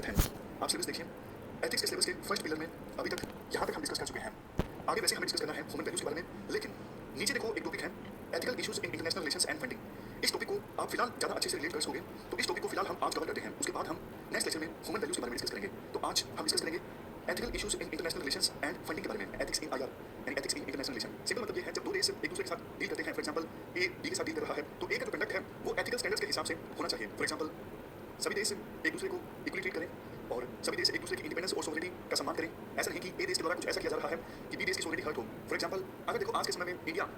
Perspective है। आप syllabus देखिए, एथिक्स के सिलेबस के फर्स्ट पिलर में अभी तक यहाँ तक हम डिस्कस कर चुके हैं। आगे वैसे हमें डिस्कस करना है ह्यूमन वैल्यूज के बारे में, लेकिन नीचे देखो एक टॉपिक है ethical issues in international relations and funding. इस टॉपिक को आप फिलहाल ज़्यादा अच्छे से रिलेट कर सकोगे, तो इस टॉपिक को फिलहाल हम आज कवर करते हैं। उसके बाद हम नेक्स्ट लेक्चर में ह्यूमन वैल्यूज के बारे में डिस्कस करेंगे। तो आज हम डिस्कस करेंगे ethical issues in international relations and funding के बारे में, एथिक्स इन आईआर यानी ethics in international relation. Simple मतलब ये है जब दो देश एक दूसरे के साथ डील करते हैं, फॉर एग्जांपल ए बी के साथ डील कर रहा है, तो ए का जो कंडक्ट है वो एथिकल स्टैंडर्ड्स के हिसाब से होना चाहिए। फॉर एग्जांपल सभी देश एक दूसरे को इक्वली ट्रीट करें और सभी देश एक दूसरे की इंडिपेंडेंस और सोवरेनिटी का सम्मान करें। ऐसा नहीं कि ए देश के द्वारा कुछ ऐसा किया जा रहा है कि बी देश की सोवरेनिटी हर्ट हो। फॉर एग्जांपल अगर देखो आज के समय में इंडिया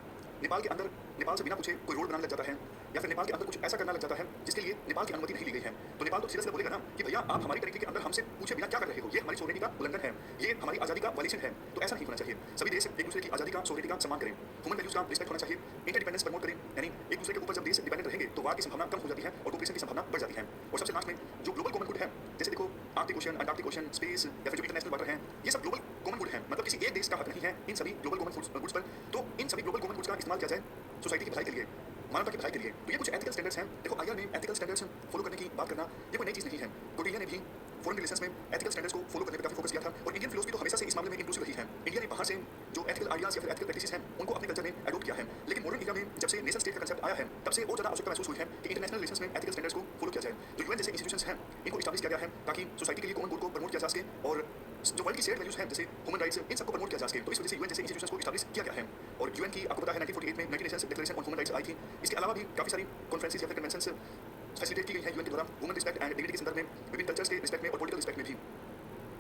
नेपाल के अंदर नेपाल से बिना पूछे कोई रोड बनाने लग जाता है या फिर नेपाल के अंदर कुछ ऐसा करना लग जाता है जिसके लिए नेपाल की अनुमति नहीं ली गई है, तो नेपाल तो सीधा सीधा बोलेगा ना कि भैया आप हमारी टेरिटरी के अंदर हमसे पूछे बिना क्या कर रहे हो, ये हमारी सोवरेनिटी का उल्लंघन है, ये हमारी आज़ादी का वायलेशन है। तो ऐसा नहीं होना चाहिए। सभी देश एक दूसरे की आज़ादी का सोवरेनिटी का सम्मान करें, ह्यूमन वैल्यूज का रिस्पेक्ट होना चाहिए, इंटरडिपेंडेंस प्रमोट करें, यानी एक दूसरे के ऊपर जब देश डिपेंडेंट रहेंगे तो वार की संभावना कम हो जाती है और कोऑपरेशन की संभावना बढ़ जाती है। और सबसे लास्ट में जो ग्लोबल कॉमन गुड है, जैसे देखो Arctic ocean, Antarctic ocean, space या फिर जो इंटरनेशनल वाटर है, ये सब ग्लोबल कॉमन गुड है। मतलब किसी एक देश का हक नहीं है इन सभी ग्लोबल कॉमन गुड्स पर। तो इन सभी ग्लोबल कॉमन गुड्स का इस्तेमाल किया जाए सोसाइटी की भलाई के लिए, मानवता की भलाई के लिए। तो ये कुछ एथिकल स्टैंडर्ड्स हैं। देखो आईआर में एथिकल स्टैंडर्ड्स फॉलो करने की बात करना ये कोई नई चीज़ नहीं है। कोटिलिया ने भी फॉरेन रिलेशंस में एथिकल स्टैंडर्ड्स को फॉलो करने पर काफी फोकस किया था और इंडियन फिलोसफी तो हमेशा से इस मामले में इंक्लूसिव रही है। इंडिया ने बाहर से जो एथिकल आइडियाज या फिर एथिकल प्रैक्टिसेस हैं उनको अपने कल्चर में एडॉप्ट किया है, लेकिन मॉडर्न इंडिया में जब से नेशन स्टेट का कंसेप्ट आया है तब से और ज़्यादा आवश्यकता महसूस हुई है कि इंटरनेशनल रिलेशंस में एथिकल स्टैंडर्ड्स को फॉलो किया जाए। जो यूएन जैसे इंस्टीट्यूशंस हैं इनको इस्टैब्लिश किया गया है ताकि सोसाइटी के लिए कॉमन गुड को प्रमोट किया जा सके और जो वर्ल्ड की शेयर्ड वैल्यूज हैं जैसे ह्यूमन राइट्स, इन सबको प्रमोट किया जा सके। तो इस वजह से यूएन जैसे इंस्टीट्यूशंस को इस्टैब्लिश किया गया है। और यूएन की आपको पता है 1948 में United Nations Declaration on Human Rights आई थी। इसके अलावा भी काफी सारी कॉन्फ्रेंसेस या फिर कन्वेंशंस फैसिलिटेट की गई है यूएन के द्वारा वुमेन रिस्पेक्ट एंड डिग्निटी के संदर्भ में, विभिन्न कल्चर्स के रिस्पेक्ट में और पॉलिटिकल रिस्पेक्ट में भी।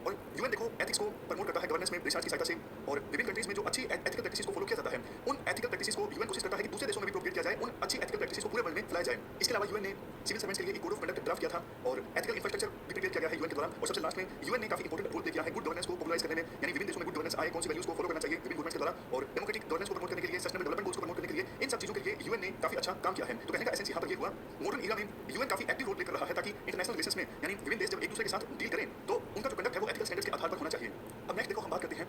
और यूएन देखो एथिक्स को प्रमोट करता है गवर्नेंस में रिसर्च की सहायता से, और विभिन्न कंट्रीज में जो अच्छी एथिकल प्रैक्टिसेस को फॉलो किया जाता है उन एथिकल प्रैक्टिसेस को यूएन कोशिश करता है कि दूसरे देशों में भी प्रोपेगेट किया जाए, उन अच्छी एथिकल प्रैक्टिसेस को पूरे वर्ल्ड में फैलाया जाए। इसके अलावा यूएन ने सिविल सर्वेंट्स के लिए एक कोड ऑफ कंडक्ट ड्राफ्ट किया था और एथिकल इंफ्रास्ट्रक्चर भी प्रिपेयर किया गया है यूएन के द्वारा। और सबसे लास्ट में यूएन ने काफी इंपॉर्टेंट रोल प्ले किया है गुड गवर्नेंस को पॉपुलराइज करने में, यानी विभिन्न देशों में गुड गवर्नेंस आए, कौन सी वैल्यूज को फॉलो करना चाहिए विभिन्न गवर्नमेंट्स के द्वारा, और डेमोक्रेटिक गवर्नेंस को प्रमोट करने के लिए, सस्टेनेबल डेवलपमेंट गोल्स को प्रमोट करने के लिए, इन सब चीजों के लिए यूएन ने काफी अच्छा काम किया है। तो कहने का एसेंस यहाँ पर ये हुआ मॉडर्न एरा में यूएन काफी एक्टिव रोल प्ले कर रहा है ताकि इंटरनेशनल रिलेशंस में यानी विभिन्न देश जब एक दूसरे के साथ डील करें तो उनका जो कंडक्ट है वो एथिकल स्टैंडर्ड्स के आधार पर होना चाहिए। अब नेक्स्ट देखो हम बात करते हैं,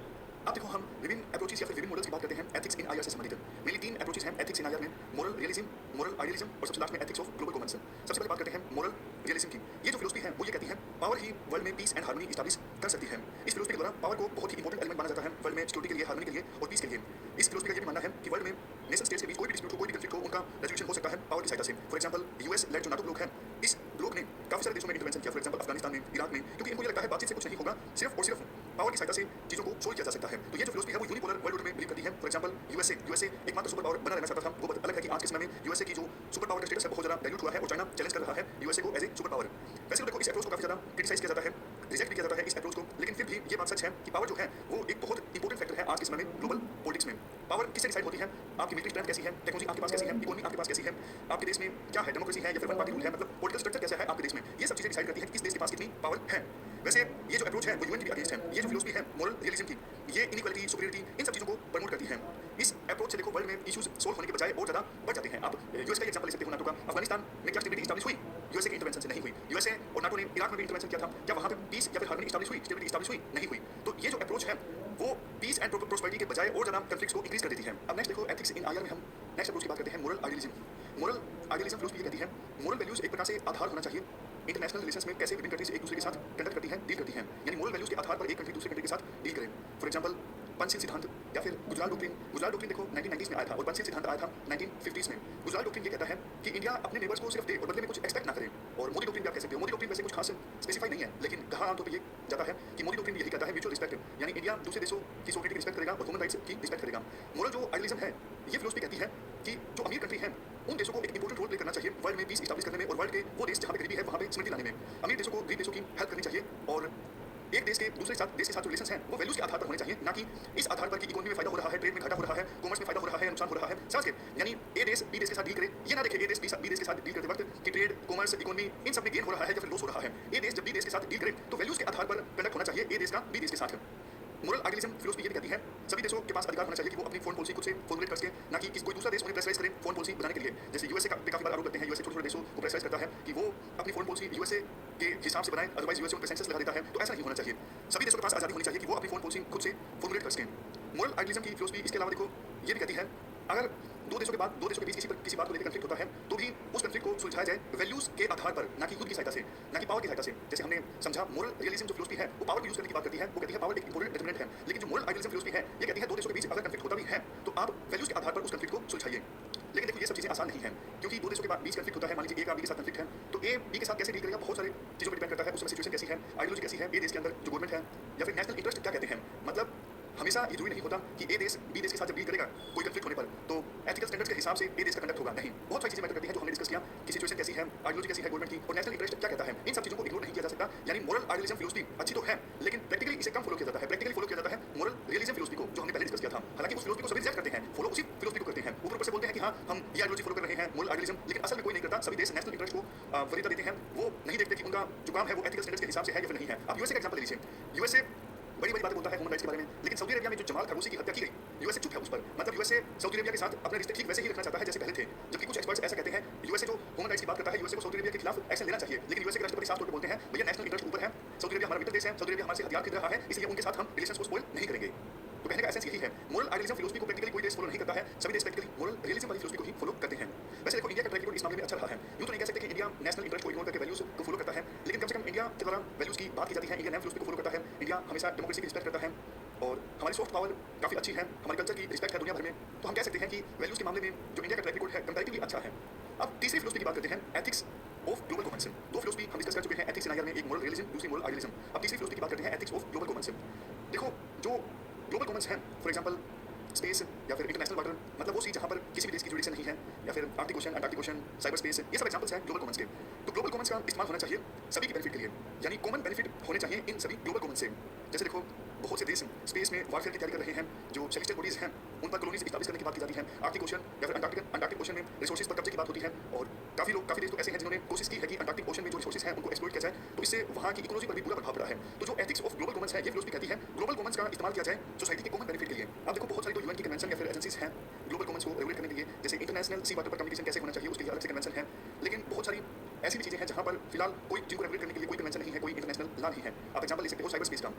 अब देखो हम विभिन्न अप्रोचेस या फिर विभिन्न मॉडल्स की बात करते हैं एथिक्स इन आईआर से संबंधित। मेनली 3 अप्रोचेस हैं एथिक्स इन आईआर में, मोरल रियलिज्म, मोरल आइडियलिज्म और सबसे लास्ट में एथिक्स ऑफ ग्लोबल कॉमन्स। सबसे पहले बात करते हैं मोरल रियलिज्म की। ये जो फिलोसफी है वो ये कहती है पावर ही वर्ल्ड में पीस एंड हार्मनी एस्टैब्लिश कर सकती है। इस फिलोसफी के द्वारा पावर को बहुत ही इंपॉर्टेंट एलिमेंट माना जाता है वर्ल्ड में सिक्योरिटी के लिए, हार्मनी के लिए और पीस के लिए। इस फिलोसफी का ये भी मानना है कि वर्ल्ड में नेशन स्टेट्स के बीच कोई भी डिस्प्यूट हो, कोई भी कंफ्लिक्ट हो, उनका रेजोल्यूशन हो सकता है पावर की सहायता से। फॉर एग्जांपल यूएस लेड जो नाटो ब्लॉक है, इस ब्लॉक ने काफी सारे देशों में इंटरवेंशन किया, फॉर एग्जांपल अफगानिस्तान में, इराक में, क्योंकि इनको ये लगता है बातचीत से कुछ नहीं होगा, सिर्फ और सिर्फ पावर की सहायता से चीजों को सोल्व किया जा सकता है। तो ये जो फिलोसफी है वो यूनिपोलर वर्ल्ड ऑर्डर में बिलीव करती है। फॉर एग्जांपल यूएसए एकमात्र सुपर पावर बना रहना चाहता था, वो अलग है कि आज के समय में यूएसए की जो सुपर पावर का स्टेटस है बहुत ज्यादा डाइल्यूट हुआ है और चाइना चैलेंज कर रहा है यूएसए को एज ए सुपर पावर। वैसे तो देखो इस अप्रोच को काफी ज्यादा क्रिटिसाइज किया जाता है, रिजेक्ट भी किया जाता है इस अप्रोच को, लेकिन फिर भी ये बात सच है कि पावर जो है वो एक बहुत इंपॉर्टेंट फैक्टर है आज के समय में ग्लोबल पॉलिटिक्स में। पावर किससे डिसाइड होती है? आपकी मिलिट्री स्ट्रेंथ कैसी है, टेक्नोलॉजी आपके पास कैसी है, इकोनॉमी आपके पास कैसी है, आपके देश में क्या है, डेमोक्रेसी है या फिर वन पार्टी रूल है, मतलब पॉलिटिकल स्ट्रक्चर कैसा है आपके देश में, ये सब चीजें डिसाइड करती है कि किस देश के पास कितनी पावर है। वैसे ये जो अप्रोच है वो यूएन की भी अगेंस्ट है। ये जो फिलोसफी है मोरल रियलिज्म की, ये इनइक्वालिटी, सुपीरियरिटी, इन सब चीजों को प्रमोट करती है। इस अप्रोच से देखो वर्ल्ड में इश्यूज सोल्व होने के बजाय और ज्यादा बढ़ जाते हैं। आप यूएस का एग्जांपल ले सकते हो, नाटो का। अफगानिस्तान में क्या स्टेबिलिटी एस्टैब्लिश हुई? यूएसए के इंटरवेंशन से नहीं हुई। यूएसए और नाटो ने इराक में भी इंटरवेंशन किया था, क्या वहां पे पीस या फिर हार्मनी एस्टैब्लिश हुई, स्टेबिलिटी एस्टैब्लिश हुई? नहीं हुई। तो ये जो अप्रोच है वो पीस एंड प्रोस्पेरिटी के बजाय और ज्यादा कॉन्फ्लिक्ट्स को इंक्रीज कर देती है। अब नेक्स्ट देखो एथिक्स इन आईआर में हम नेक्स्ट अप्रोच की बात करते हैं moral idealism. Moral idealism philosophy कहती है मोरल वैल्यूज एक प्रकार से आधार होना चाहिए इंटरनेशनल रिलेशंस में, कैसे विभिन्न कंट्रीज एक दूसरे के साथ कंडक्ट करती हैं, डील करती हैं, यानी मोरल वैल्यूज के आधार पर एक कंट्री दूसरे कंट्री के साथ डील करे। फॉर एग्जांपल पंचशील सिद्धांत या फिर गुजराल डॉक्ट्रिन। गुजराल डॉक्ट्रिन देखो 1990s में आया था और पंचशील सिद्धांत आया था 1950s में। गुजराल डॉक्ट्रिन ये कहता है कि इंडिया अपने नेबर्स को सिर्फ दे और बदले में कुछ एक्सपेक्ट ना करे। और मोदी डॉक्ट्रिन भी आप कह सकते हो। मोदी डॉक्ट्रिन वैसे कुछ खास स्पेसिफाई नहीं है, लेकिन कहा आमतौर पर ये जाता है कि मोदी डॉक्ट्रिन यही कहता है म्यूचुअल रिस्पेक्ट, यानी इंडिया दूसरे देशों की सोवरेनिटी की रिस्पेक्ट करेगा और ह्यूमन राइट्स की रिस्पेक्ट करेगा। मोरल जो आइडियलिज्म है ये फिलोसफी कहती है कि जो अमीर कंट्री है उन देशों को एक इंपॉर्टेंट रोल प्ले करना चाहिए वर्ल्ड में पीस एस्टैब्लिश करने में और वर्ल्ड के वो देश जहाँ पे गरीबी है वहाँ पे स्मृति लाने में। अमीर देशों को गरीब देशों की हेल्प करनी चाहिए और एक देश के दूसरे देश के साथ जो रिलेशंस हैं वो वैल्यूज के आधार पर होने चाहिए, ना कि इस आधार पर कि इकोनॉमी में फायदा हो रहा है, ट्रेड में घाटा हो रहा है, कॉमर्स में फायदा हो रहा है, नुकसान हो रहा है। समझ के यानी ए देश बी देश के साथ डील करे, ये ना देखे ए देश बी देश के साथ डील करते वक्त कि ट्रेड, कॉमर्स, इकोनॉमी इन सब में गेन हो रहा है या फिर लॉस हो रहा है। ए देश जब बी देश के साथ डील करे तो वैल्यूज के आधार पर कंडक्ट होना चाहिए ए देश का बी देश के साथ। मोरल आइडियलिज्म फिलोसफी ये भी कहती है सभी देशों के पास अधिकार होना चाहिए कि वो अपनी फॉरेन पॉलिसी खुद से फॉर्मुलेट करके, ना कि कोई दूसरा देश उन्हें प्रेशराइज करे फॉरेन पॉलिसी बनाने के लिए। जैसे यूएसए का काफी बार आरोप करते हैं, यूएसए छोटे छोटे देशों को प्रेशराइज करता है कि वो अपनी फॉरेन पॉलिसी यूएसए के हिसाब से बनाए, अदरवाइज यूएसए उन पर सेंसस लगा देता है। तो ऐसा नहीं होना चाहिए। सभी देशों के पास आजादी होनी चाहिए कि वो अपनी फॉरेन पॉलिसी खुद से फॉर्मुलेट कर सकें। मोरल आइडियलिज्म की फिलोसफी इसके अलावा देखो ये भी कहती है अगर दो देशों के बीच किसी बात को लेकर कंफ्लिक्ट होता है तो भी उस कंफ्लिक्ट को सुलझाया जाए वैल्यूज के आधार पर, ना कि युद्ध की सहायता से, ना कि पावर की सहायता से। जैसे हमने समझा मोरल रियलिज्म जो फिलोसफी है वो पावर को यूज करने की बात करती है, वो कहती है पावर एक इंपॉर्टेंट डिटरमिनेंट है। लेकिन जो मोरल आइडियलिज्म फिलोसफी है ये कहती है दो देशों के बीच अगर कंफ्लिक्ट होता भी है तो आप वैल्यूज के आधार पर उस कंफ्लिक्ट को सुलझाइए। लेकिन देखो ये सब चीजें आसान नहीं है, क्योंकि दो देशों के बीच कंफ्लिक्ट होता है। मान लीजिए ए का बी के साथ कंफ्लिक्ट है तो ए बी के साथ कैसे डील करेगा बहुत सारी चीजों पर डिपेंड करता है। उस समय सिचुएशन कैसी है, आइडियोलॉजी कैसी है, ए देश के अंदर जो गवर्नमेंट है या फिर नेशनल इंटरेस्ट क्या कहते हैं। मतलब हमेशा ये जरूरी नहीं होता कि ए देश बी देश के साथ जब डील करेगा कोई कंफ्लिक्ट होने पर तो एथिकल स्टैंडर्ड्स के हिसाब से ए देश का कंडक्ट होगा, नहीं। बहुत सारी चीजें मैटर करती हैं जो हमने डिस्कस किया कि सिचुएशन कैसी है, आइडियोलॉजी कैसी है गवर्नमेंट की और नेशनल इंटरेस्ट क्या कहता है। इन सब चीजों को इग्नोर नहीं किया जा सकता। यानी मोरल आइडियलिज्म फिलोसफी अच्छी तो है लेकिन प्रैक्टिकली इसे कम फॉलो किया जाता है। प्रैक्टिकली फॉलो किया जाता है मोरल रियलिज्म फिलोसफी को, जो हमने पहले डिस्कस किया था। हालांकि उस फिलोसफी को सभी रिजेक्ट करते हैं, फॉलो उसी फिलोसफी को करते हैं। ऊपर से बोलते हैं कि हाँ हम ये आइडियोलॉजी फॉलो कर रहे हैं मोरल आइडियलिज्म, लेकिन असल में कोई नहीं करता। सभी देश नेशनल इंटरेस्ट को वरीयता देते हैं। वो नहीं देखते कि उनका जो काम है वो एथिकल स्टैंडर्ड्स के हिसाब से है या फिर नहीं है। आप यूएसए का एग्जांपल ले लीजिए। यूएसए बड़ी बड़ी बातें बोलता है ह्यूमन राइट्स के बारे में, लेकिन सऊदी अरेबिया में जो जमाल खरगोशी की हत्या की गई यूएसए चुप है उस पर। मतलब यूएसए सऊदी अरेबिया के साथ अपने रिश्ते ठीक वैसे ही रखना चाहता है जैसे पहले थे। जबकि कुछ एक्सपर्ट्स ऐसा कहते हैं यूएसए जो ह्यूमन राइट्स की बात करता है यूएसए को सऊदी अरेबिया के खिलाफ एक्शन लेना चाहिए, लेकिन यूएसए के राष्ट्रपति साफ तौर पर बोलते हैं भैया नेशनल इंटरेस्ट ऊपर है, सऊदी अरेबिया हमारा मित्र देश है, सऊदी अरेबिया हमारे से हथियार खरीद रहा है, इसलिए उनके साथ हम रिलेशंस को स्पॉइल नहीं करेंगे। तो कहने का एसेंस यही है, मोरल आइडियलिज्म फिलोसफी को प्रैक्टिकली कोई देश फॉलो नहीं करता है, सभी देश प्रैक्टिकली मोरल रियलिज्म वाली फिलोसफी को ही फॉलो करते हैं। वैसे देखो इंडिया का ट्रैक रिकॉर्ड इस मामले में अच्छा रहा है। यूं तो नहीं कह सकते कि इंडिया नेशनल इंटरेस्ट को इग्नोर करके वैल्यूज को फॉलो करता है, लेकिन कम से कम इंडिया के द्वारा वैल्यूज की बात की जाती है, इंडिया नैम फिलोसफी को फॉलो करता है। इंडिया हमेशा डेमोक्रेसी की रिस्पेक्ट करता है और हमारी सॉफ्ट पावर काफी अच्छी है, हमारे कल्चर की रिस्पेक्ट है दुनिया भर में। तो हम कह सकते हैं कि वैल्यूज के मामले में जो इंडिया का ट्रैक रिकॉर्ड है कंपैरेटिवली अच्छा है। अब तीसरी फिलोसफी की बात करते हैं, ethics of global common sense. दो फिलोसफी हम डिस्कस कर चुके हैं एथिक्स इन आईआर में, एक मोरल रियलिज्म दूसरी मोरल आइडियलिज्म। अब तीसरी फिलोसफी की बात करते हैं ethics of global common sense. देखो जो ग्लोबल कॉमन्स हैं फॉर एग्जांपल स्पेस या फिर इंटरनेशनल वाटर, मतलब वो चीज जहाँ पर किसी भी देश की जुडिक्शन नहीं है, या फिर Arctic ocean, Antarctic ocean, cyber space, ये सब एग्जांपल्स हैं ग्लोबल कॉमन्स के। तो ग्लोबल कॉमन्स का इस्तेमाल होना चाहिए सभी की बेनिफिट के लिए, यानी कॉमन बेनिफिट होने चाहिए इन सभी ग्लोबल कॉमन्स से। जैसे देखो बहुत से देश स्पेस में वॉरफेयर की तैयारी कर रहे हैं, जो सेलेस्टियल बॉडीज हैं उन पर कॉलोनीज स्टैब्लिश करने की बात की जाती है। आर्टिक ओशन या फिर अंटार्कटिक ओशन में रिसोर्सेज पर कब्जे की बात होती है और काफी देश तो ऐसे हैं जिन्होंने कोशिश की है कि अंटार्कटिक ओशन में जो रिसोर्सेज हैं उनको एक्सप्लॉइट किया जाए, तो इससे वहाँ की इकोनॉमी पर भी बुरा प्रभाव पड़ा है। तो जो एथिक्स ऑफ ग्लोबल कॉमन्स है ये फिलोसफी कहती है ग्लोबल कॉमन्स का इस्तेमाल किया जाए सोसाइटी के कॉमन बेनिफिट के लिए। अब देखो बहुत सारी तो यूएन की कन्वेंशन या फिर एजेंसीज हैं ग्लोबल कॉमन्स को रेगुलेट करने के लिए, जैसे इंटरनेशनल सी वाटर पर कम्युनिकेशन कैसे होना चाहिए उसके लिए अलग से कन्वेंशन है। लेकिन बहुत सारी ऐसी भी चीजें हैं जहाँ पर फिलहाल कोई चीज को रेगुलेट करने के लिए कोई कन्वेंशन नहीं है, कोई इंटरनेशनल लॉ नहीं है। आप एग्जांपल ले सकते हो साइबर स्पेस का।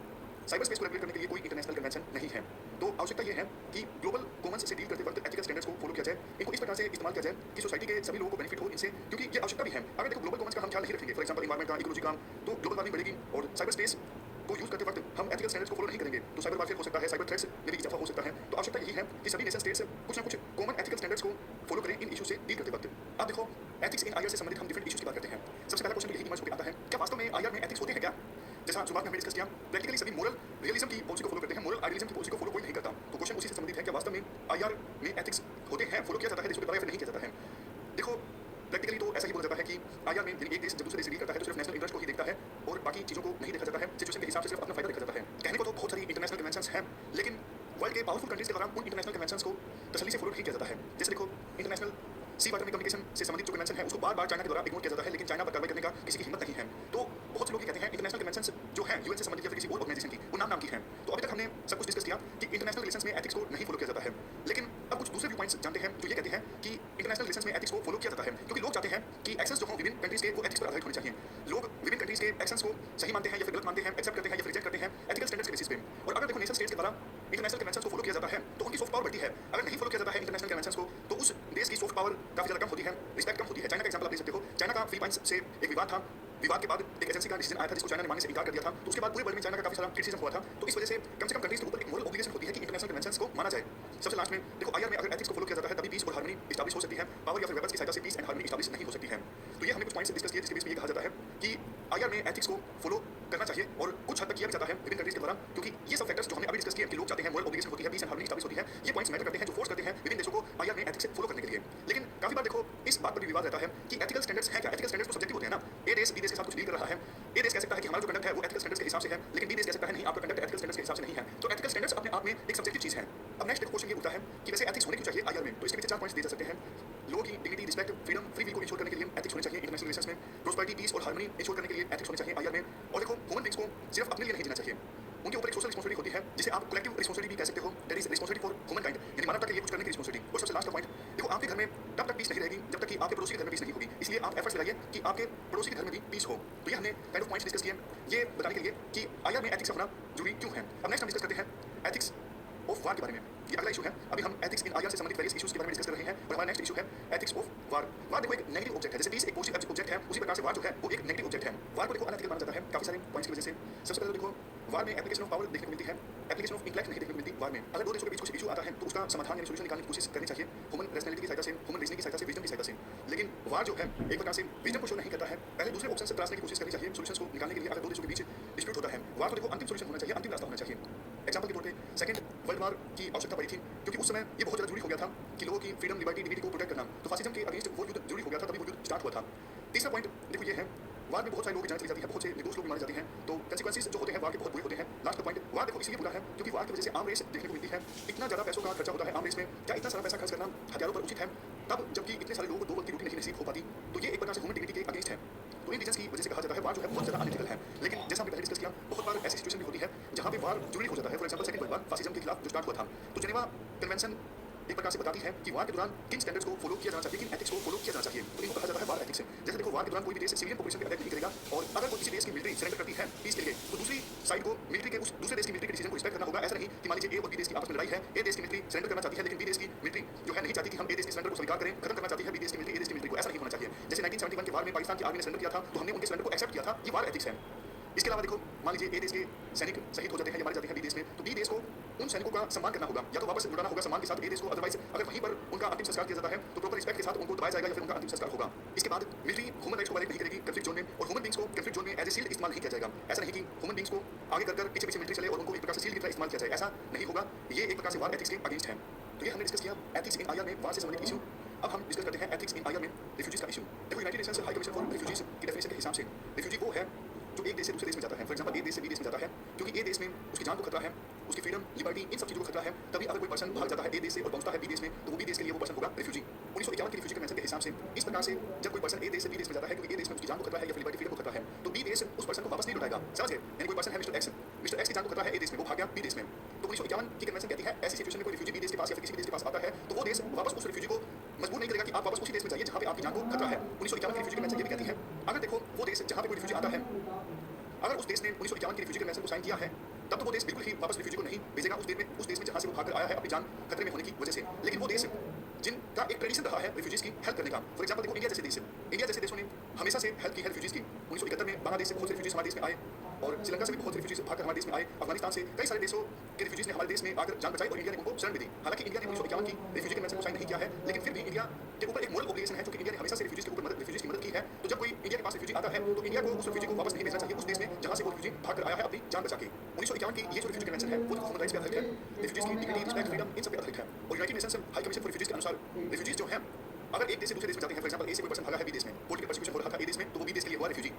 साइबर स्पेस को रेगुलेट करने के लिए कोई इंटरनेशनल कन्वेंशन नहीं है। तो आवश्यकता यह है कि ग्लोबल कॉमन्स से डील करते वक्त एथिकल स्टैंडर्ड्स को फॉलो किया जाए, इनको इस प्रकार से इस्तेमाल किया जाए कि सोसाइटी के सभी लोगों को बेनिफिट हो इनसे, क्योंकि ये आवश्यकता भी है। अगर देखो ग्लोबल कॉमन्स का हम ख्याल नहीं रखेंगे फॉर एग्जांपल एनवायरमेंट का, इकोलॉजी का, तो ग्लोबल वार्मिंग बढ़ेगी और साइबर स्पेस को यूज करते वक्त हम एथिकल स्टैंडर्ड्स को फॉलो नहीं करेंगे तो साइबर वारफेयर हो सकता है, साइबर थ्रेट्स में भी इजाफा हो सकता है। तो आवश्यकता यही है कि सभी नेशन स्टेट्स कुछ ना कुछ कॉमन एथिकल स्टैंडर्ड्स को फॉलो करें इन इशू से डील करते वक्त। अब देखो एथिक्स इन आईआर से संबंधित हम डिफरेंट इशूज की बात करते हैं। सबसे पहला क्वेश्चन यही दिमाग में आता है, क्या वास्तव में आईआर में एथिक्स होते हैं क्या? जैसा शुरुआत में हमने डिस्कस किया प्रैक्टिकली सभी मोरल रियलिज्म की पॉलिसी को फॉलो करते हैं, मोरल आइडियलिज्म की पॉलिसी को फॉलो कोई नहीं करता। तो क्वेश्चन उसी से संबंधित है, क्या वास्तव में आईआर में एथिक्स होते हैं, फॉलो किया जाता है देशों के द्वारा या फिर नहीं किया जाता है? देखो प्रैक्टिकली तो ऐसा ही बोला जाता है कि आईआर में एक देश जब दूसरे देश से डील करता है तो सिर्फ नेशनल इंटरेस्ट को ही देखता है और बाकी चीजों को नहीं देखा जाता है। सिचुएशन के हिसाब से सिर्फ अपना फायदा देखा जाता है। कहने को तो बहुत सारी इंटरनेशनल कन्वेंशंस हैं, लेकिन वर्ल्ड के पावरफुल कंट्रीज के द्वारा उन इंटरनेशनल कन्वेंशंस को तसल्ली से फॉलो नहीं किया जाता है। जैसे देखो इंटरनेशनल सी वाटर में कम्युनिकेशन से संबंधित जो कन्वेंशन है उसको बार बार चाइना के द्वारा इग्नोर किया जाता है, लेकिन चाइना पर कार्रवाई करने का किसी की हिम्मत नहीं है। तो बहुत से लोग कहते हैं इंटरनेशनल कन्वेंशंस जो है यूएन से संबंधित या फिर किसी और ऑर्गेनाइजेशन की वो नाम की है। तो अभी तक हमने सब कुछ डिस्कस किया कि इंटरनेशनल रिलेशंस में एथिक्स को नहीं फॉलो किया जाता है, लेकिन अब कुछ दूसरे व्यू पॉइंट्स जानते हैं जो ये कहते हैं कि इंटरनेशनल रिलेशंस में एथिक्स को फॉलो किया जाता है, क्योंकि लोग चाहते हैं कि एक्शंस जो हों विभिन्न कंट्रीज के वो एथिक्स पर आधारित होने चाहिए। लोग विभिन्न कंट्रीज के एक्शंस को सही मानते हैं या फिर गलत मानते हैं, एक्सेप्ट करते हैं या फिर रिजेक्ट करते हैं एथिकल स्टैंडर्ड्स के बेसिस पे। और अगर देखो नेशन स्टेट्स के द्वारा इंटरनेशनल कन्वेंशंस को फॉलो किया जाता है तो उनकी सॉफ्ट पावर बढ़ती है। अगर नहीं फॉलो किया जाता है इंटरनेशनल कन्वेंशंस को तो उस देश की सॉफ्ट पावर काफी ज्यादा कम होती है, रिस्पेक्ट कम होती है। चाइना का एग्जांपल आप ले सकते हो। चाइना का फिलीपाइंस से एक विवाद था, विवाद के बाद एक एजेंसी का डिसीजन आया था जिसको चाइना ने मानने से इनकार कर दिया था। तो उसके बाद पूरे वर्ल्ड में चाइना का काफी सारा क्रिटिसिज्म हुआ था। तो इस वजह से कम कंट्रीज के ऊपर एक मोरल ऑब्लिगेशन होती है कि इंटरनेशनल कन्वेंशंस को माना जाए। सबसे लास्ट में देखो आईआर में अगर एथिक्स को फॉलो किया जाता है तभी पीस और हार्मनी एस्टैब्लिश हो सकती है। पावर या फिर वेपन्स की सहायता से पीस एंड हार्मनी एस्टैब्लिश नहीं हो सकती है। तो ये हमने कुछ पॉइंट्स डिस्कस किए जिसके बीच में ये कहा जाता है कि आईआर में एथिक्स को फॉलो करना चाहिए और कुछ हद तक किया भी जाता है विभिन्न कंट्रीज के द्वारा, क्योंकि ये सब फैक्टर्स जो हमने अभी डिस्कस किए कि लोग चाहते हैं मोरल ऑब्लिगेशन होती है, पीस एंड हार्मनी एस्टैब्लिश होती है, ये पॉइंट्स मैटर करते हैं जो फोर्स करते हैं विभिन्न देशों को आईआर में एथिक्स फॉलो करने के लिए। लेकिन काफी बार देखो इस बात पर भी विवाद रहता है कि एथिकल स्टैंडर्ड्स हैं क्या? एथिकल स्टैंडर्ड्स तो सब्जेक्टिव होते हैं ना। ए देश बी देश के साथ कुछ डील कर रहा है, ए देश कह सकता है कि हमारा जो कंडक्ट है वो एथिकल स्टैंडर्ड्स के हिसाब से है, लेकिन बी देश कह सकता है नहीं आपका कंडक्ट एथिकल स्टैंडर्ड्स के हिसाब से नहीं है। तो एथिकल स्टैंडर्ड्स अपने आप में एक सब्जेक्टिव चीज है। अब नेक्स्ट क्वेश्चन ये उठता है कि वैसे एथिक्स होने क्यों चाहिए आईआर में? तो इसके पीछे 4 पॉइंट्स दिए जा सकते हैं। लोगों की dignity, respect, freedom, free will को इंश्योर करने के लिए एथिक्स होने चाहिए इंटरनेशनल रिलेशंस में। प्रोस्पेरिटी, पीस और हार्मनी इंश्योर करने के लिए एथिक्स होने चाहिए आईआर में। और देखो ह्यूमन बीइंग्स को सिर्फ अपने लिए नहीं जीना चाहिए, उनके ऊपर एक सोशल रिस्पांसिबिलिटी होती है जिसे आप कलेक्टिव रिस्पांसिबिलिटी भी कह सकते हो। That is responsibility for human kind, यानी मानवता के लिए कुछ करने की रिस्पांसिबिलिटी। और सबसे लास्ट का पॉइंट देखो आपके घर में तब तक पीस नहीं रहेगी जब तक कि आपके पड़ोसी के घर में पीस नहीं होगी, इसलिए आप एफर्ट्स लगाइए कि आपके पड़ोसी के घर में भी पीस हो। तो ये हमने काइंड ऑफ पॉइंट्स डिस्कस किए ये बताने के लिए कि आईआर में एथिक्स होना जरूरी क्यों है। अब नेक्स्ट हम डिस्कस करते हैं एथिक्स ऑफ वार के बारे में। ये अगला इशू है। अभी हम एथिक्स इन आईआर से संबंधित वेरियस इश्यूज के बारे में डिस्कस कर रहे हैं और हमारा नेक्स्ट इशू है एथिक्स ऑफ वार। वार देखो एक नेगेटिव ऑब्जेक्ट है, जैसे पीस एक पॉजिटिव ऑब्जेक्ट है, उसी प्रकार से वार जो है वो एक नेगेटिव ऑब्जेक्ट है। वार को देखो अनएथिकल माना जाता है काफी सारे पॉइंट्स की वजह से। सबसे पहले तो देखो वार में एप्लीकेशन ऑफ पावर देखने को मिलती है, एप्लीकेशन ऑफ इंटेलेक्ट नहीं देखने को मिलती वार में। अगर दो देशों के बीच कुछ इशू आता है तो उसका समाधान यानी सोल्यूशन निकालने की कोशिश करनी चाहिए ह्यूमन रैशनैलिटी की सहायता से, ह्यूमन रीजनिंग की सहायता से, विजडम की सहायता से। लेकिन वार जो है एक प्रकार से विजडम को शो नहीं करता है, पहले दूसरे ऑप्शन से तलाशने की कोशिश करनी चाहिए सोल्यूशंस को निकालने के लिए। अगर दो देशों के बीच डिस्प्यूट होता है वार को देखो अंतिम सोल्यूशन होना चाहिए, अंतिम रास्ता होना चाहिए। एग्जाम्पल के तौर पे सेकंड वर्ल्ड वॉर की आवश्यकता पड़ी थी क्योंकि उस समय ये बहुत ज़्यादा जरूरी हो गया था कि लोगों की फ्रीडम, लिबर्टी, डिग्निटी को प्रोटेक्ट करना। तो फासिज्म के अगेंस्ट वो युद्ध जरूरी हो गया था, तभी वो युद्ध स्टार्ट हुआ था। तीसरा पॉइंट देखो ये है वार में बहुत सारे लोगों की जान चली जाती है, बहुत से निर्दोष लोग भी मारे जाते हैं, तो कंसिक्वेंसेस जो होते हैं वार के बहुत बुरे होते हैं। लास्ट का पॉइंट वार देखो इसलिए बुरा है क्योंकि वार की वजह से आर्म रेस देखने को मिलती है। इतना ज़्यादा पैसों का खर्चा होता है आर्म रेस में, क्या इतना सारा पैसा खर्च करना हथियारों पर उचित है तब जबकि इतने सारे लोगों को दो वक्त की रोटी नहीं नसीब हो पाती? तो ये एक प्रकार से ह्यूमन डिग्निटी के अगेंस्ट है। तो इन रीजंस की वजह से कहा जाता है वार जो है बहुत ज़्यादा अनएथिकल है। लेकिन जैसा हमने पहले डिस्कस किया बहुत बार ऐसी सिचुएशन भी होती है जहाँ पे वार जरूरी हो जाता है। For example second world war fascism के खिलाफ जो स्टार्ट हुआ था, तो जेनेवा कन्वेंशन एक प्रकार से बताती है कि वार के दौरान किन स्टैंडर्ड्स को फॉलो किया जाना चाहिए, किन एथिक्स को फॉलो किया जाना चाहिए, तो इनको कहा जाता है वार एथिक्स। जैसे देखो वार के दौरान कोई भी देश सिविलियन पॉपुलेशन पे अटैक नहीं करेगा और अगर कोई किसी देश की मिलिट्री सरेंडर करती है पीस के लिए तो दूसरी साइड को मिलिट्री के उस दूसरे देश की मिलिट्री के डिसीजन को रिस्पेक्ट करना होगा। ऐसा नहीं कि मान लीजिए ए और बी देश की आपस में लड़ाई है, ए देश की मिलिट्री सरेंडर करना चाहती है लेकिन बी देश की मिलिट्री जो है नहीं चाहती कि हम ए देश के सरेंडर को स्वीकार करें, खत्म करना चाहती है बी देश की मिलिट्री ए देश की मिलिट्री को। ऐसा नहीं होना चाहिए। जैसे 1971 के वार में पाकिस्तान की आर्मी ने सरेंडर किया था तो हमने उनके सरेंडर को एक्सेप्ट किया था, ये वार एथिक्स है। इसके अलावा देखो मान लीजिए ए देश के सैनिक शहीद हो जाते हैं या मारे जाते हैं बी देश में, तो बी देश को उन सैनिकों का सम्मान करना होगा, या तो वापस लौटाना होगा सम्मान के साथ ए देश को, अदरवाइज अगर वहीं पर उनका अंतिम संस्कार किया जाता है तो प्रॉपर रिस्पेक्ट के साथ उनको दबाया जाएगा या फिर उनका अंतिम संस्कार होगा। इसके बाद मिलिट्री ह्यूमन राइट्स को वायलेट नहीं करेगी कॉन्फ्लिक्ट जोन में, और ह्यूमन बींग्स को कॉन्फ्लिक्ट जोन में एज ए शील्ड इस्तेमाल नहीं किया जाएगा। ऐसा नहीं कि ह्यूमन बींग्स को आगे कर पीछे पीछे मिलिट्री चले और उनको एक प्रकार से शील्ड की तरह इस्तेमाल किया जाए, ऐसा नहीं होगा। ये एक प्रकार से वार एथिक्स के अगेंस्ट है। तो ये हमने डिस्कस किया एथिक्स इन आईआर में वार से संबंधित इशू। अब हम डिस्कस करते हैं एथिक्स इन आईआर में रिफ्यूजीज का इशू। देखो United Nations high commission for refugees की डेफिनेशन के हिसाब से रिफ्यूजी वो है जो एक देश से दूसरे देश में जाता है। फॉर एग्जाम्पल एक देश से बी देश में जाता है क्योंकि ए देश में उसकी जान को खतरा है, उसकी फ्रीडम, लिबर्टी, इन सब चीज़ों को खतरा है। तभी अगर कोई पर्सन भाग जाता है ए देश से और पहुंचता है बी देश में तो वो बी देश के लिए वो पर्सन होगा रिफ्यूजी। 1951 की रिफ्यूजी कन्वेंशन के हिसाब से इस प्रकार से जब कोई पर्सन ए देश से बी देश में जाता है क्योंकि ए देश में उसकी जान को खतरा है या फिर लिबर्टी, फ्रीडम को खतरा है, तो बी देश उस पर्सन को वापस नहीं लौटाएगा। समझ गए? यानी कोई पर्सन है मिस्टर एक्स की जान को खतरा है ए देश में, वो भाग गया बी देश में, तो 1951 की कन्वेंशन कहती है ऐसी सिचुएशन में कोई रिफ्यूजी बी देश के पास या फिर किसी भी देश के पास आता है तो वो देश वापस उस रिफ्यूजी को मजबूर नहीं करेगा कि आप वापस उसी देश में जाइए जहाँ पे आपकी जान को खतरा है। 1951 की रिफ्यूजी कन्वेंशन ये भी कहती है अगर देखो वो देश जहाँ पे कोई रिफ्यूजी आता है, अगर उस देश ने 1951 की रिफ्यूजी कन्वेंशन को साइन किया है तब तो वो देश बिल्कुल ही वापस रिफ्यूजी को नहीं भेजेगा उस देश में जहाँ से वो भागकर आया है अपनी जान खतरे में होने की वजह से। लेकिन वो देश जिनका एक ट्रेडिशन रहा है रिफ्यूजीज की हेल्प करने का, फॉर एग्जाम्पल देखो इंडिया जैसे देशों ने हमेशा से हेल्प की है रिफ्यूजीज की। 1971 में बांग्लादेश से बहुत से रिफ्यूजीज हमारे देश में आए और श्रीलंका से भी बहुत से रिफ्यूजीज भागकर हमारे देश में आए, अफगानिस्तान से कई सारे देशों के रिफ्यूजीज ने हमारे देश में आकर जान बचाई और इंडिया ने उनको शरण भी दी। हालांकि इंडिया ने 1951 की रिफ्यूजी कन्वेंशन को साइन नहीं किया है लेकिन फिर भी इंडिया के ऊपर एक मोरल ऑब्लिगेशन है क्योंकि इंडिया ने हमेशा से रिफ्यूजीज के ऊपर रिफ्यूजीज की मदद की है। तो जब कोई इंडिया के पास रिफ्यूजी आता है तो इंडिया को उस रिफ्यूजी को वापस नहीं भेजना चाहिए उस देश में जहाँ से वो रिफ्यूजी भागकर आया है अपनी जान बचा के। 1951 की ये जो रिफ्यूजी कन्वेंशन है वो ह्यूमन राइट्स पे आधारित है, रिफ्यूजीज की डिग्निटी, रिस्पेक्ट, फ्रीडम इन सब पे आधारित है। और United Nations high commission for refugees के अनुसार रिफ्यूजीज जो हैं अगर एक देश से दूसरे देश में जाते हैं, फॉर एग्जाम्पल ए से कोई पर्सन भागा है बी देश में, पॉलिटिकल परसिक्यूशन हो रहा था ए देश में, तो वो बी देश के लिए हुआ रिफ्यूजी।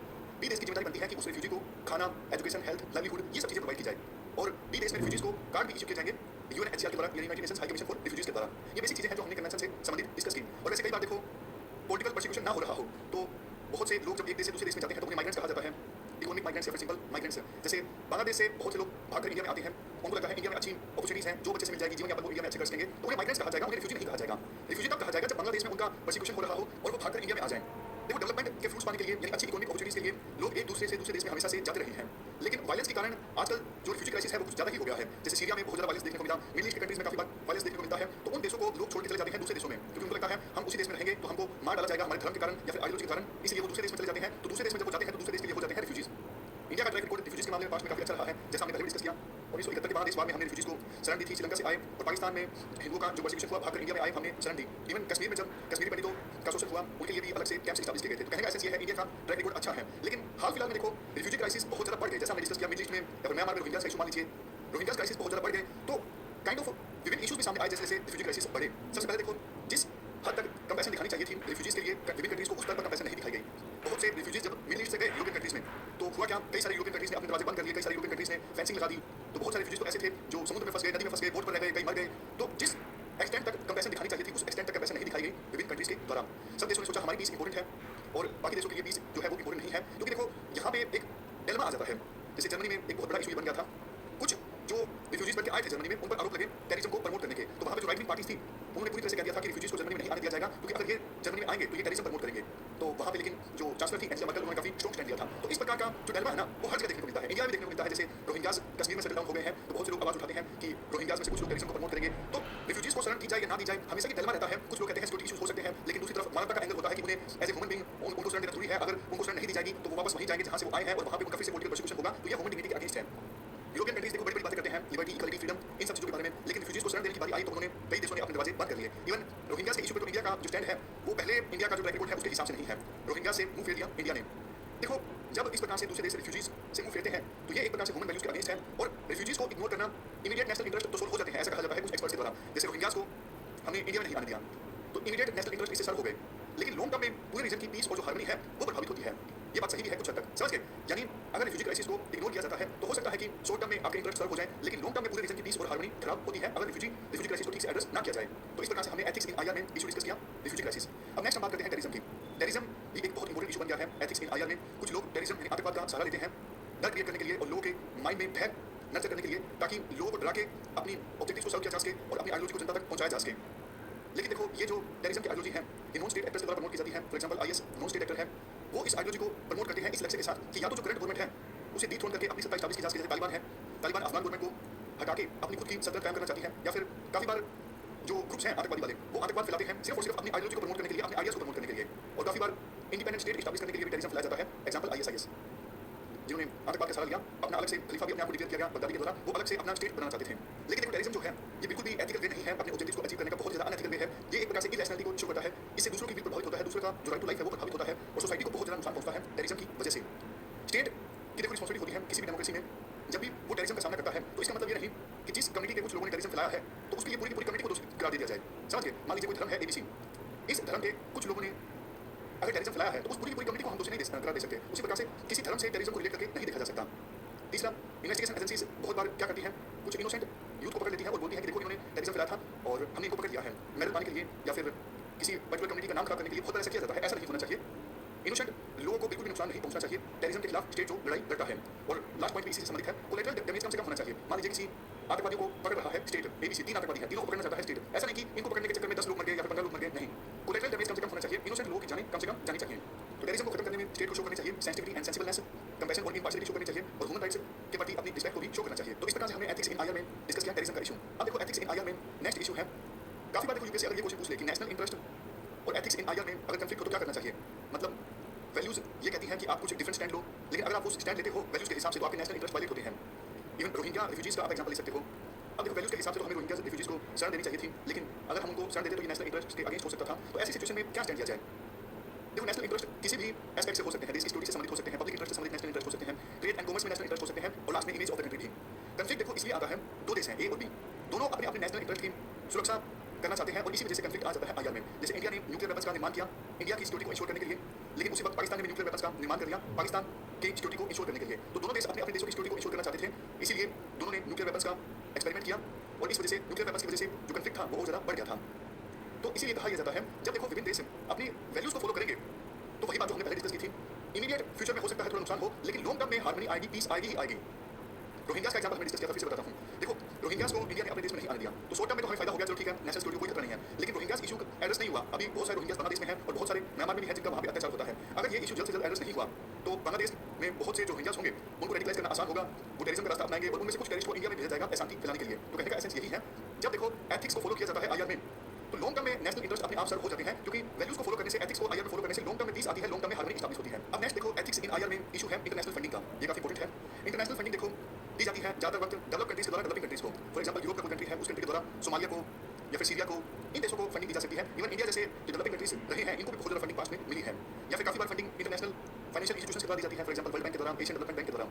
बी देश की जिम्मेदारी बनती है कि उस रिफ्यूजी को खाना, एजुकेशन, हेल्थ, लाइवलीहुड ये सब चीजें प्रोवाइड की जाए और बी देश में रिफ्यूजीज को कार्ड भी इशू किए जाएंगे यूएनएचसीआर के द्वारा, United Nations high commission for refugees के द्वारा। ये बेसिक चीजें हैं जो हमने कन्वेंशन से संबंधित डिस्कस की। और वैसे कई बार देखो पॉलिटिकल परसिक्यूशन ना हो रहा हो तो बहुत से लोग जब एक देश से दूसरे देश में जाते हैं तो उन्हें माइग्रेंट्स कहा जाता है, इकोनॉमिक माइग्रेंट्स या फिर सिंपल माइग्रेंट्स। जैसे बांग्लादेश से बहुत से लोग भागकर इंडिया में आते हैं, उनको लगता है इंडिया में अच्छी अपॉर्चुनिटीज हैं, जो बच्चे से मिल जाएगी, जीवन यापन को इंडिया में अच्छे कर सकेंगे, तो उन्हें माइग्रेंट्स कहा जाएगा, उन्हें रिफ्यूजी नहीं कहा जाएगा। रिफ्यूजी तब कहा जाएगा जब बांग्लादेश में उनका परसिक्यूशन हो रहा हो और वो भागकर इंडिया में आ जाए। देखो डेवलपमेंट के फ्रूट्स पाने के लिए यानी अच्छी इकोनॉमिक अपॉर्चुनिटीज के लिए लोग एक दूसरे से दूसरे देश में हमेशा से जाते रहे हैं, लेकिन वायलेंस के कारण आजकल जो रिफ्यूजी क्राइसिस है वो कुछ ज़्यादा ही हो गया है। जैसे सीरिया में बहुत ज़्यादा वायलेंस देखने को मिला, मिडिल ईस्ट के कंट्रीज में काफी बार वायलेंस देखने को मिलता है, तो उन देशों को लोग छोड़ के चले जाते हैं दूसरे देशों में क्योंकि उनको लगता है हम उसी देश में रहेंगे तो हमको मार डाला जाएगा हमारे धर्म के कारण या फिर आइडियोलॉजी के कारण, इसलिए वो दूसरे देश में चले जाते हैं। तो दूसरे देश में जब वो जाते हैं तो दूसरे देश के लिए हो जाते हैं रिफ्यूजीज। इंडिया का ट्रैक रिकॉर्ड रिफ्यूजीज के मामले में पास्ट में काफी अच्छा रहा है, जैसा हमने पहले भी डिस्कस किया। 1971 के बांग्लादेश वार में हमने रिफ्यूजीज को शरण दी थी, श्रीलंका से आए और पाकिस्तान में हिंदुओं का जो परसिक्यूशन हुआ भागकर इंडिया में आए हमने शरण दी। इवन कश्मीर में जब कश्मीरी पंडितों का शोषण हुआ उनके लिए भी अलग से कैंप्स स्टैब्लिश किए गए थे। तो कहने का एसेंस ये है इंडिया का ट्रैक रिकॉर्ड अच्छा है, लेकिन हाल फिलहाल में देखो रिफ्यूजी क्राइसिस बहुत ज़्यादा बढ़ गए, जैसा हमने डिस्कस किया मिडिल ईस्ट में या फिर म्यांमार में रोहिंग्यास का इशू मान लीजिए, रोहिंग्यास क्राइसिस बहुत ज़्यादा बढ़ गए तो काइंड ऑफ विभिन्न इशूज भी सामने आए जैसे जैसे रिफ्यूजी क्राइसिस बढ़े। सबसे पहले देखो जिस हद तक कंपैशन दिखानी चाहिए थी रिफ्यूजीज के लिए विभिन्न कंट्रीज को उस स्तर पर कंपैशन नहीं दिखाई गई। बहुत से रिफ्यूजीज जब मिडिल ईस्ट से गए यूरोपियन कंट्रीज में तो हुआ क्या, कई सारे यूरोपियन कंट्रीज ने अपने दरवाजे बंद कर लिए, कई सारे यूरोपियन कंट्रीज ने फेंसिंग लगा दी, तो बहुत सारे रिफ्यूजीज तो ऐसे थे जो समुद्र में फंस गए, नदी में फंस गए, बोट पर रह गए, कई मर गए। तो जिस एक्सटेंट तक कंपैशन दिखानी चाहिए थी उस एक्सटेंट तक कंपैशन नहीं दिखाई गई विभिन्न कंट्रीज के द्वारा। सब देशों ने सोचा हमारी पीस इंपॉर्टेंट है और बाकी देशों के लिए पीस जो है वो इंपॉर्टेंट नहीं है, क्योंकि देखो यहाँ पे एक डिलेमा आ जाता है। जैसे जर्मनी में एक बहुत बड़ा इशू बन गया था, कुछ जो रिफ्यूजीज बन के आए थे जर्मनी में उन पर आरोप लगे टेररिज्म को प्रमोट करने के, तो वहाँ पे जो राइट विंग पार्टीज थी उन्होंने पूरी तरह से कह दिया था कि रिफ्यूजीज को जर्मनी में नहीं आने दिया जाएगा क्योंकि अगर ये जर्मनी में आएंगे तो ये टेररिज्म प्रमोट करेंगे। तो वहाँ पे लेकिन जो चांसलर थी एंजेला मर्केल उन्होंने काफी स्ट्रॉन्ग स्टैंड लिया था। तो इस प्रकार का जो डिलेमा है ना वो हर जगह देखने को मिलता है, इंडिया में देखने को मिलता है। जैसे रोहिंग्यास कश्मीर में सेटल डाउन हो गए हैं तो बहुत से लोग आवाज उठाते हैं कि रोहिंग्यास में से कुछ लोग टेररिज्म को प्रमोट करेंगे, तो रिफ्यूजीज को शरण दी जाए या ना दी जाए, हमेशा ये डिलेमा रहता है। कुछ लोग कहते हैं सिक्योरिटी इश्यूज हो सकते हैं, लेकिन दूसरी तरफ मानवता का एंगल होता है कि उन्हें एज ए ह्यूमन बीइंग उनको शरण देना जरूरी है। अगर उनको शरण नहीं दी जाएगी तो वो वापस वहीं जाएंगे जहां से वो आए हैं और वहां पे उनका फिर से पॉलिटिकल परसिक्यूशन होगा। तो ये ह्यूमन डिग्निटी के अगेंस्ट है। यूरोपियन कंट्रीज देखो बड़ी-बड़ी बातें करते हैं, लिबर्टी, इक्वालिटी, फ्रीडम, इन सब चीजों के बारे में, लेकिन रिफ्यूजीज को शरण देने की बारी आई तो उन्होंने कई देशों ने अपने दरवाजे बंद कर लिए। इवन रोहिंग्यास के इशू पे तो इंडिया का जो स्टैंड है वो पहले इंडिया का जो ट्रैक रिकॉर्ड है उसके हिसाब से नहीं है। रोहिंग्या से मुंह फेर लिया इंडिया ने। देखो जब इस प्रकार से दूसरे देश से रिफ्यूजीज से मुंह फेरते हैं तो ये एक प्रकार से ह्यूमन वैल्यूज के अगेंस्ट है और रिफ्यूजीज को इग्नोर करना इमीडिएट नेशनल इंटरेस्ट तो सोल्व हो जाते हैं, ऐसा कहा जाता है कुछ एक्सपर्ट्स के द्वारा। जैसे रोहिंग्यास को हमने इंडिया में नहीं आने दिया तो इमीडिएट नेशनल इंटरेस्ट इससे सर्व हो गए, लेकिन लॉन्ग टर्म में पूरे रीजन की पीस और जो हार्मनी है वो प्रभावित होती है। ये बात सही भी है कुछ हद तक, समझ गए? यानी अगर रिफ्यूजी क्राइसिस को इग्नोर किया जाता है तो हो सकता है कि शॉर्ट टर्म में आपके इंटरेस्ट सर्व हो जाए, लेकिन लॉन्ग टर्म में पूरे रीजन की पीस और हार्मनी खराब होती है अगर रिफ्यूजी क्राइसिस को ठीक से एड्रेस ना किया जाए। तो इस प्रकार से हमने एथिक्स इन आईआर में इशू डिस्कस किया, रिफ्यूजी क्राइसिस। अब नेक्स्ट हम बात करते हैं टेररिज्म की। टेररिज्म भी एक बहुत इंपॉर्टेंट इशू बन गया है एथिक्स इन आईआर में। कुछ लोग टेररिज्म यानी आतंकवाद का सहारा लेते हैं डर क्रिएट करने के लिए और लोगों के माइंड में भय नर्चर करने के लिए, ताकि लोगों को डरा के अपनी ऑब्जेक्टिव्स को सर्व किया जा सके और अपनी आइडियोलॉजी को जनता तक पहुंचाया जा सके। लेकिन देखो ये जो टेररिज्म की आइडियोलॉजी है ये नॉन स्टेट एक्टर्स के द्वारा प्रमोट की जाती है। For example IS non state actor है, वो इस आइडियोलॉजी को प्रमोट करते हैं इस लक्ष्य के साथ कि या तो जो करंट गवर्नमेंट है उसे डिथ्रोन करके अपनी सत्ता स्टैब्लिश की जा सके। जैसे तालिबान है, तालिबान अफगान गवर्नमेंट को हटा के अपनी खुद की सत्ता कायम करना चाहती है, या फिर काफी बार जो ग्रुप्स हैं आतंकवादी वाले वो आतंकवाद फैलाते हैं सिर्फ और सिर्फ अपनी आइडियोलॉजी को प्रमोट करने के लिए, अपने आइडियाज को प्रमोट करने के लिए। और काफी बार इंडिपेंडेंट स्टेट स्टैब्लिश करने के लिए भी टेररिज्म फैलाया जाता है। एग्जांपल आईएसआईएस जिन्होंने आतंकवाद का सहारा लिया, अपना अलग से खलीफा भी अपने आप को डिक्लेयर किया गया बगदादी के द्वारा, वो अलग से अपना स्टेट बनाना चाहते थे। लेकिन देखो टेररिज्म जो है ये बिल्कुल भी एथिकल वे नहीं है, अपने ऑब्जेक्टिव्स को अचीव करने का बहुत ज्यादा अनएथिकल वे है। ये एक प्रकार से इरेशनलिटी को शो करता है, इससे दूसरों की भी प्रभावित होता है, दूसरे का जो राइट टू लाइफ है वो प्रभावित होता है और सोसाइटी को बहुत ज्यादा नुकसान पहुंचता है टेररिज्म की वजह से। स्टेट की देखो रिस्पांसिबिलिटी होती है किसी भी डेमोक्रेसी में, जब भी वो टेररिज्म का सामना करता है तो इसका मतलब ये नहीं कि जिस कम्युनिटी के कुछ लोगों ने टेररिज्म फैलाया है तो उसके लिए पूरी की पूरी कम्युनिटी को दोषी करार दे दिया जाए। समझ गए? मान लीजिए कोई धर्म है एबीसी, इस धर्म के कुछ लोगों ने अगर टेररिज्म फैलाया है तो उस पूरी की पूरी कम्युनिटी को हम दोषी नहीं करार दे सकते। उसी प्रकार से किसी धर्म से टेररिज्म को रिलेट करके नहीं देखा जा सकता। तीसरा, इन्वेस्टिगेशन एजेंसीज बहुत बार क्या करती हैं, कुछ इनोसेंट यूथ को पकड़ लेती हैं और बोलती हैं कि देखो इन्होंने टेररिज्म फैलाया था और हमने इनको पकड़ लिया है, मेडल पाने के लिए या फिर किसी पर्टिकुलर कम्युनिटी का नाम खराब करने के लिए बहुत बार ऐसा किया जाता है। ऐसा नहीं होना चाहिए। इनोसेंट लोगों को बिल्कुल भी नुकसान नहीं पहुंचना चाहिए। टेररिज्म के खिलाफ स्टेट जो लड़ाई लड़ता है, और लास्ट पॉइंट भी इसी से संबंधित है, कोलैटरल डैमेज कम से कम होना चाहिए। मान लीजिए किसी आतंकवादियों को पकड़ रहा है स्टेट, एबीसी 3 आतंकवादी है, तीनों को पकड़ना चाहता है स्टेट, ऐसा नहीं कि इनको पकड़ने के चक्कर में 10 लोग मर गए या फिर 15 लोग मर गए, नहीं। कोलैटरल डैमेज कम से कम होना चाहिए, इनोसेंट लोगों की जाने कम से कम जानी चाहिए। तो टेररिज्म को खत्म करने में स्टेट को शो करनी चाहिए सेंसिटिविटी एंड सेंसिबलनेस, कंपैशन और इम्पार्शियलिटी शो करनी चाहिए और ह्यूमन राइट्स के प्रति अपनी रिस्पेक्ट को भी शो करना चाहिए। तो इस प्रकार से हमने एथिक्स इन आईआर में डिस्कस किया टेररिज्म का इशू। अब देखो एथिक्स इन आईआर में नेक्स्ट इशू है, काफी बार देखो यूपीएससी अगर ये क्वेश्चन पूछ ले कि नेशनल इंटरेस्ट और एथिक्स इन आईआर में अगर कंफ्लिक्ट हो तो क्या करना चाहिए। मतलब वैल्यूज ये कहती हैं कि आप कुछ डिफरेंट स्टैंड लो, लेकिन अगर आप उस स्टैंड लेते हो वैल्यूज के हिसाब से तो आपके नेशनल इंटरेस्ट वायलेट होते हैं। इवन रोहिंग्या रिफ्यूजीज का आप एग्जांपल ले सकते हो। अब देखो वैल्यूज के हिसाब से तो हमें रोहिंग्या रिफ्यूजीज को शरण देनी चाहिए थी, लेकिन अगर हम उनको शरण देते तो ये नेशनल इंटरेस्ट के अगेंस्ट हो सकता था। तो ऐसी सिचुएशन में क्या स्टैंड लिया जाए। देखो नेशनल इंटरेस्ट किसी भी एस्पेक्ट से हो सकते हैं, देश की सिक्योरिटी से संबंधित हो सकते हैं, पब्लिक इंटरेस्ट से संबंधित नेशनल इंटरेस्ट हो सकते हैं, ट्रेड एंड कॉमर्स में नेशनल इंटरेस्ट हो सकते हैं और लास्ट में इमेज ऑफ द कंट्री भी। कंफ्लिक्ट देखो इसलिए आता है, दो देश हैं ए और बी, दोनों अपने अपने नेशनल इंटरेस्ट की सुरक्षा करना चाहते हैं और इसी वजह से कंफ्लिक्ट आ जाता है आईआर में। जैसे इंडिया ने न्यूक्लियर वेपन्स का निर्माण किया इंडिया की सिक्योरिटी को इंश्योर करने के लिए, लेकिन उसी वक्त पाकिस्तान ने भी न्यूक्लियर वेपन्स का निर्माण कर लिया पाकिस्तान की सिक्योरिटी को इंश्योर करने के लिए। तो दोनों देश अपने अपने देशों की सिक्योरिटी को इंश्योर करना चाहते थे, इसीलिए दोनों ने न्यूक्लियर वेपन्स का एक्सपेरिमेंट किया और इस वजह से न्यूक्लियर वेपन्स की वजह से जो कंफ्लिक्ट था वो और ज्यादा बढ़ गया था। तो इसीलिए कहा यह जाता है जब देखो विभिन्न देश अपनी वैल्यूज को फॉलो करेंगे तो वही बात जो हमने पहले डिस्कस की थी, इमीडिएट फ्यूचर में हो सकता है थोड़ा नुकसान हो, लेकिन लॉन्ग टर्म में हार्मनी आएगी, पीस आएगी ही आएगी। रोहिंग्यास का एग्जांपल हमने डिस्कस किया था, फिर से बताता हूं। देखो रोहिंग्यास को इंडिया ने अपने देश में नहीं आने दिया तो शॉर्ट टर्म में तो हमें फायदा हो गया, चलो ठीक है नेशनल सिक्योरिटी कोई खतरा नहीं है, लेकिन रोहिंग्यास इशू एड्रेस नहीं हुआ। अभी बहुत सारे रोहिंग्यास बांग्लादेश में हैं और बहुत सारे म्यांमार में भी हैं जिनका वहां पे अत्याचार होता है। अगर ये इशू जल्द से जल्द एड्रेस नहीं हुआ तो बांग्लादेश में बहुत से जो रोहिंग्यास होंगे उनको रेडिकलाइज करना आसान होगा, वो टेररिज्म का रास्ता अपनाएंगे और उनमें से कुछ टेररिस्ट को इंडिया में भेजा जाएगा अशांति फैलाने के लिए। तो कहने का एसेंस यही है, जब देखो एथिक्स को फॉलो किया जाता है आईआर में तो लॉन्ग टर्म में नेशनल इंटरेस्ट अपने आप सर्व हो जाते हैं, क्योंकि वैल्यूज को फॉलो करने से, एथिक्स को आईआर में फॉलो करने से लॉन्ग टर्म में पीस आती है, लॉन्ग टर्म में हार्मनी एस्टैब्लिश होती है। अब नेक्स्ट देखो एथिक्स इन आईआर में इशू है इंटरनेशनल फंडिंग का, ये काफी इंपॉर्टेंट है। इंटरनेशनल फंडिंग देखो दी जाती है ज्यादातर वक्त डेवलप कंट्रीज के द्वारा डेवलपिंग कंट्रीज को। फॉर एग्जांपल यूरोप का कोई कंट्री है उस कंट्री के द्वारा सोमालिया को या फिर सीरिया को, इन देशों को फंडिंग दी जा सकती है। इवन इंडिया जैसे जो डेवलपिंग कंट्रीज रहे हैं इनको भी बहुत ज्यादा फंडिंग पास में मिली है, या फिर काफी बार फंडिंग इंटरनेशनल फाइनेंशियल इंस्टीट्यूशंस के द्वारा दी जाती है। फॉर एग्जांपल वर्ल्ड बैंक के द्वारा, एशियन डेवलपमेंट बैंक के द्वारा।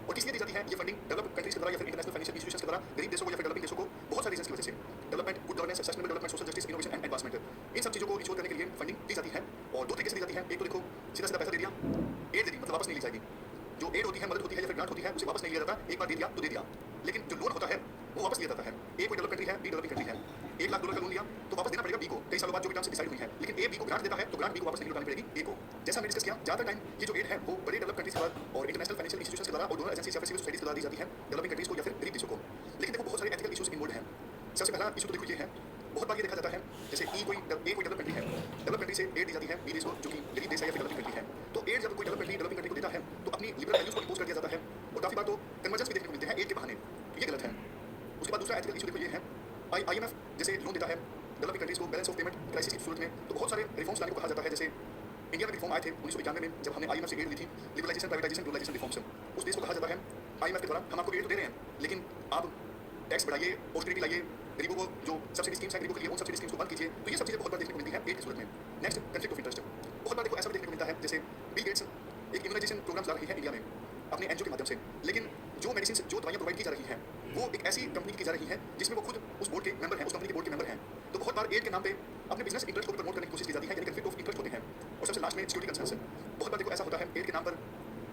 और किस लिए दी जाती है ये फंडिंग डेवलप कंट्रीज के द्वारा या फिर इंटरनेशनल फाइनेंशियल इंस्टीट्यूशंस के द्वारा गरीब देशों को या फिर डेवलपिंग देशों को बहुत सारी रीजंस की वजह से, development, good governance, sustainable development, social justice, innovation and advancement, इन सब चीजों को इंश्योर करने के लिए फंडिंग दी जाती है। और दो तरीके से दी जाती है, एक तो देखो सीधा सीधा पैसा दे दिया, एड दे दी मतलब वापस नहीं ली जाएगी। जो एड होती है, मदद होती है या फिर ग्रांट होती है उसे वापस नहीं लिया जाता, एक बार दे दिया तो दे दिया। लेकिन जो लोन होता है वो वापस लिया जाता है। ए कोई डेवलप कंट्री है, बी डेवलपिंग कंट्री है, $1,00,000 का लोन लिया तो वापस देना पड़ेगा बी को कई सालों बाद जो भी टर्म्स डिसाइड हुई है। लेकिन ए बी को ग्रांट देता है तो ग्रांट बी को वापस नहीं लौटानी पड़ेगी ए को। जैसा हमने डिस्कस किया ज्यादा टाइम ये जो एड है वो बड़े डेवलप कंट्रीज के द्वारा और इंटरनेशनल फाइनेंशियल इंस्टीट्यूशंस के द्वारा और डोनर एजेंसीज या फिर सिविल सोसाइटीज के द्वारा दी जाती है डेवलपिंग कंट्रीज को या फिर गरीब देशों को। लेकिन देखो बहुत सारे एथिकल इश्यूज इन्वॉल्व हैं। सबसे पहला इशू तो देखो ये है, बहुत बार ये देखा जाता है जैसे ए कोई डेवलप कंट्री है, डेवलप कंट्री से एड दी जाती है बी देश को जो कि गरीब देश है या फिर डेवलपिंग कंट्री है। तो एड जब कोई डेवलपिंग कंट्री को देता है तो अपनी लिबरल वैल्यूज को इंपोज कर दिया जाता है और काफी बार तो कन्वर्जेंस भी देखने को मिलते हैं एड के बहाने, तो ये गलत है। उसके बाद दूसरा एथिकल इशू देखो ये है, आईएमएफ जैसे लोन देता है developing balance of payment crisis की सूरत में तो बहुत सारे रिफॉर्म्स लाने को कहा जाता है। जैसे इंडिया में रिफॉर्म आए थे 1991 में, जब हमने आईएमएफ से एड ली थी, लिबरलाइजेशन, प्राइवेटाइजेशन, ग्लोबलाइजेशन रिफॉर्म्स। उस देश को कहा जाता है आईएमएफ के द्वारा हम आपको एड तो दे रहे हैं, लेकिन आप टैक्स बढ़ाइए, ऑस्टेरिटी लाइए, गरीबों को जो सब्सिडी स्कीम्स हैं गरीबों के लिए, उन सब्सिडी स्कीम्स को बंद कीजिए। तो ये सब चीज़ें बहुत बार देखने को मिलती है एड की सूरत में। Next, conflict of interest. बहुत बार देखो ऐसा भी देखने को मिलता है, जैसे बिल गेट्स एक इम्यूनाइजेशन प्रोग्राम ला रही है इंडिया में अपने एनजीओ के माध्यम से, लेकिन जो मेडिसिन, जो दवाइयाँ प्रोवाइड की जा रही हैं वो एक ऐसी कंपनी की जा रही है जिसमें वो खुद उस बोर्ड के मेंबर हैं, उस कंपनी के बोर्ड के मेंबर हैं। तो बहुत बार एड के नाम पे अपने बिजनेस इंटरेस्ट को प्रमोट करने की कोशिश की जाती है, यानी कन्फ्लिक्ट ऑफ इंटरेस्ट होते हैं। और सबसे लास्ट में सिक्योरिटी कंसर्न्स। बहुत बार देखो ऐसा होता है एड के नाम पर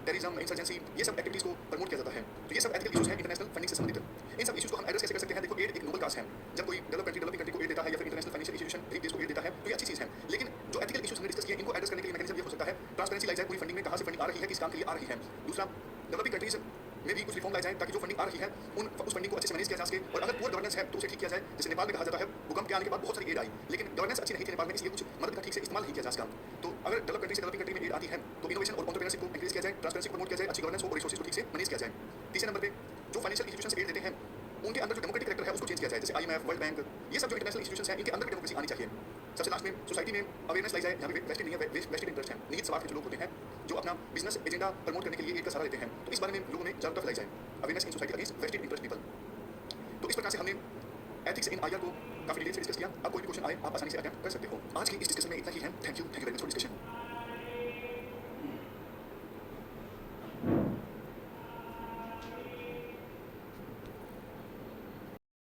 टेररिज्म, इंसर्जेंसी, ये सब एक्टिविटीज को प्रमोट किया जाता है। तो ये सब एथिकल इशूज हैं इंटरनेशनल फंडिंग से संबंधित। इन सब इशूज को हम एड्रेस कैसे कर सकते हैं? देखो, एड एक नोबल काज है। जब कोई डेवलपिंग कंट्री को एड देता है या फिर इंटरनेशनल फाइनेंशियल इंस्टीट्यूशन गरीब देश को एड देता है तो ये अच्छी चीज़ है। लेकिन जो एथिकल इशूज हमने डिस्कस किए, इनको एड्रेस करने के लिए मैकेनिज्म ये हो सकता है ट्रांसपेरेंसी लाई जाए पूरी फंडिंग में, कहाँ से फंडिंग आ रही है, किस काम के लिए आ रही है। दूसरा, डेवलपिंग कंट्रीज में भी कुछ रिफॉर्म लाए जाए ताकि जो फंडिंग आ रही है उस फंडिंग को अच्छे से मैनेज किया जा सके। और अगर पुअर गवर्नेंस है तो उसे ठीक किया जाए। जैसे नेपाल में कहा जाता है भूकंप के आने के बाद बहुत सारी एड आई, लेकिन गवर्नेंस अच्छी नहीं थी नेपाल में, इसलिए कुछ मदद का ठीक से इस्तेमाल नहीं किया जा सका। तो अगर डेवलप कंट्री से डेवलपिंग कंट्री में एड आती है तो इनोवेशन और एंटरप्रेन्योरशिप को इंक्रीज किया जाए, ट्रांसपेरेंसी को प्रमोट किया जाए, अच्छी गवर्नेंस और रिसोर्सेज को ठीक से मैनेज किया जाए। तीसरे नंबर पे जो फाइनेंशियल इंस्टीट्यूशन एड देते हैं उनके अंदर जो डेमोक्रेटिक कैरेक्टर है उसको चेंज किया जाए। जैसे आईएमएफ, वर्ल्ड बैंक, ये सब जो इंटरनेशनल इंस्टीट्यूशंस हैं इनके अंदर भी डेमोक्रेसी आनी चाहिए। सबसे लास्ट में सोसाइटी में अवेयरनेस लाई जाए, जहाँ पे वेस्टेड नहीं है, वेस्टेड इंटरेस्ट है, निहित स्वार्थ के जो लोग होते हैं जो अपना बिजनेस एजेंडा प्रमोट करने के लिए एड का सहारा लेते हैं, तो इस बारे में लोगों में जागरूकता फैलाई जाए। Awareness in society against vested interest people. तो इस प्रकार से हमने एथिक्स इन आईआर को काफी डिटेल से डिस्कस किया। अब कोई भी क्वेश्चन आए आप आसानी से अटेम्प्ट कर सकते हो। आज की इस डिस्कशन में इतना ही है। Thank you very much for discussion.